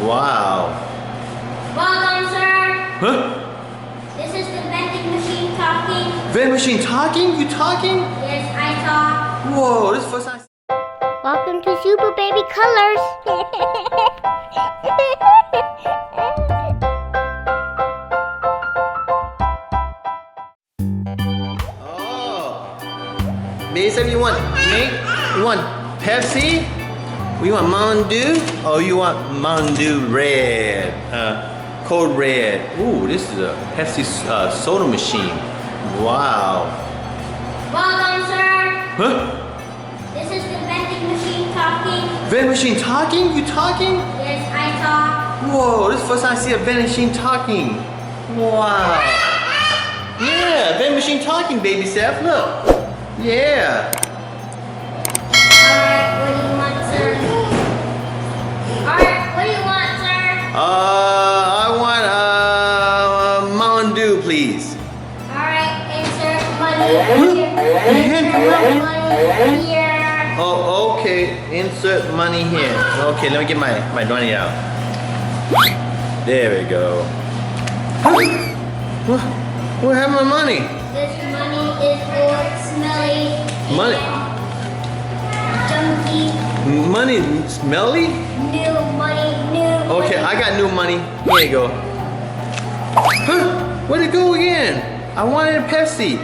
Wow. Welcome, sir. Huh? This is the vending machine talking. Vending machine talking? You talking? Yes, I talk. Whoa, this is the first time. Welcome to SuperBaby Colors. Baby said you want Pepsi? You want Mountain Dew? Or you want Mountain Dew red? Code red. Ooh, this is a Pepsi soda machine. Wow. Welcome, sir. Huh? This is the vending machine talking. Vending machine talking? You talking? Yes, I talk. Whoa, this is the first time I see a vending machine talking. Wow. Yeah, vending machine talking, baby Seth. Look. Yeah. Alright, what do you want, sir? Alright, what do you want, sir? I want Mountain Dew, please. Alright, insert money here. Oh, okay. Insert money here. Okay, let me get my money out. There we go. What happened to my money? This money is old, smelly, Money. junky, Money smelly? new money, new Okay, money. I got new money. Here you go. Huh? Where'd it go again? I wanted a Pepsi.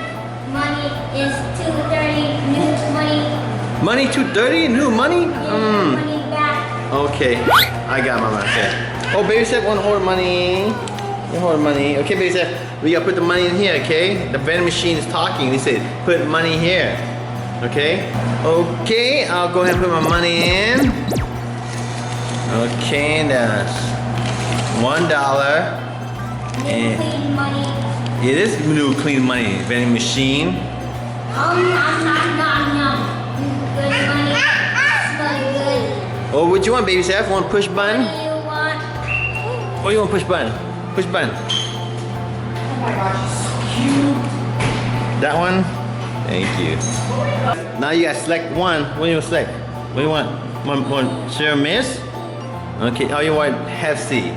Money is 230, new money. Money $2.30? New money? Money back. Okay, I got my money. Okay. Oh, baby said want to hold money. You hold money. Okay, baby said we gotta put the money in here. Okay. The vending machine is talking. They said put money here. Okay. Okay. I'll go ahead and put my money in. Okay, that's $1. New clean money. It is new clean money vending machine. Nom. Good money. Smell good. Oh, what you want, baby Seth? Want push What button? do you want? What do you want push button? Push button. Oh my gosh, it's so cute. That one? Thank you. Now you gotta select one. What do you select? What do you want? Want Sir Miss? Okay, oh you want Pepsi.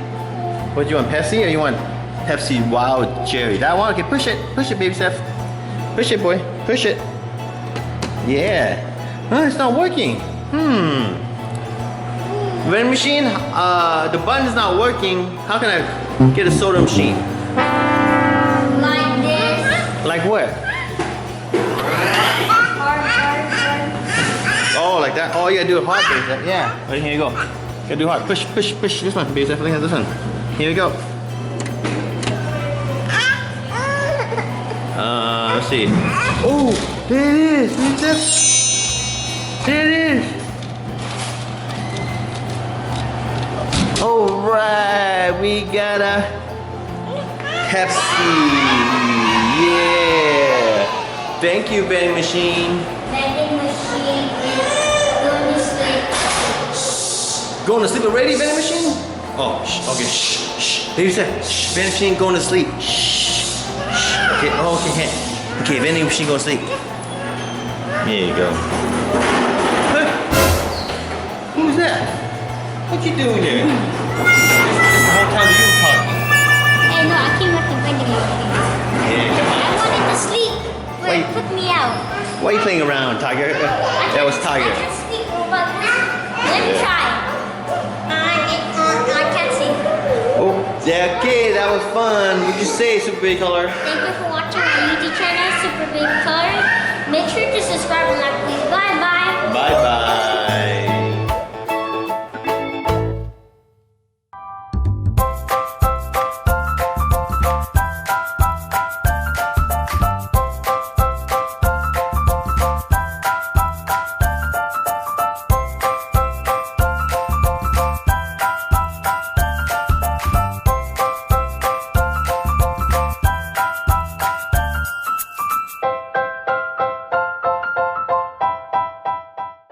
What do you want, Pepsi or you want Pepsi Wild Cherry? That one? Okay, push it, baby Seth. Push it, boy, push it. Yeah. Huh, it's not working. Vending machine, the button is not working. How can I get a soda machine? Like this. Like what? Hard. Oh, like that? Oh, you gotta do it hard, baby. Yeah. Right, here you go. Gotta do hard. Push. This one, baby. Definitely this one. Here we go. Let's see. Oh, there it is. There it is. All right, we got a Pepsi. Yeah. Thank you, vending machine. Vending machine is going to sleep. Going to sleep already, vending machine? Oh, okay, shh. Baby said, vending machine going to sleep. Shh. Okay, okay. Okay, vending machine going to sleep. Here you go. Huh? Who's that? What you doing there? This the whole time you talking. Hey, no, I came with the vending machine. Yeah, come I on. wanted to sleep, but Wait. it put me out. Why are you playing around, Tiger? That was Tiger. I can sleep, but let me Yeah. try. I can't sleep. Oh, yeah, okay, that was fun. What'd you say, Super Big Color? Thank you for watching my YouTube channel, SuperBaby Colors. Make sure to subscribe and like,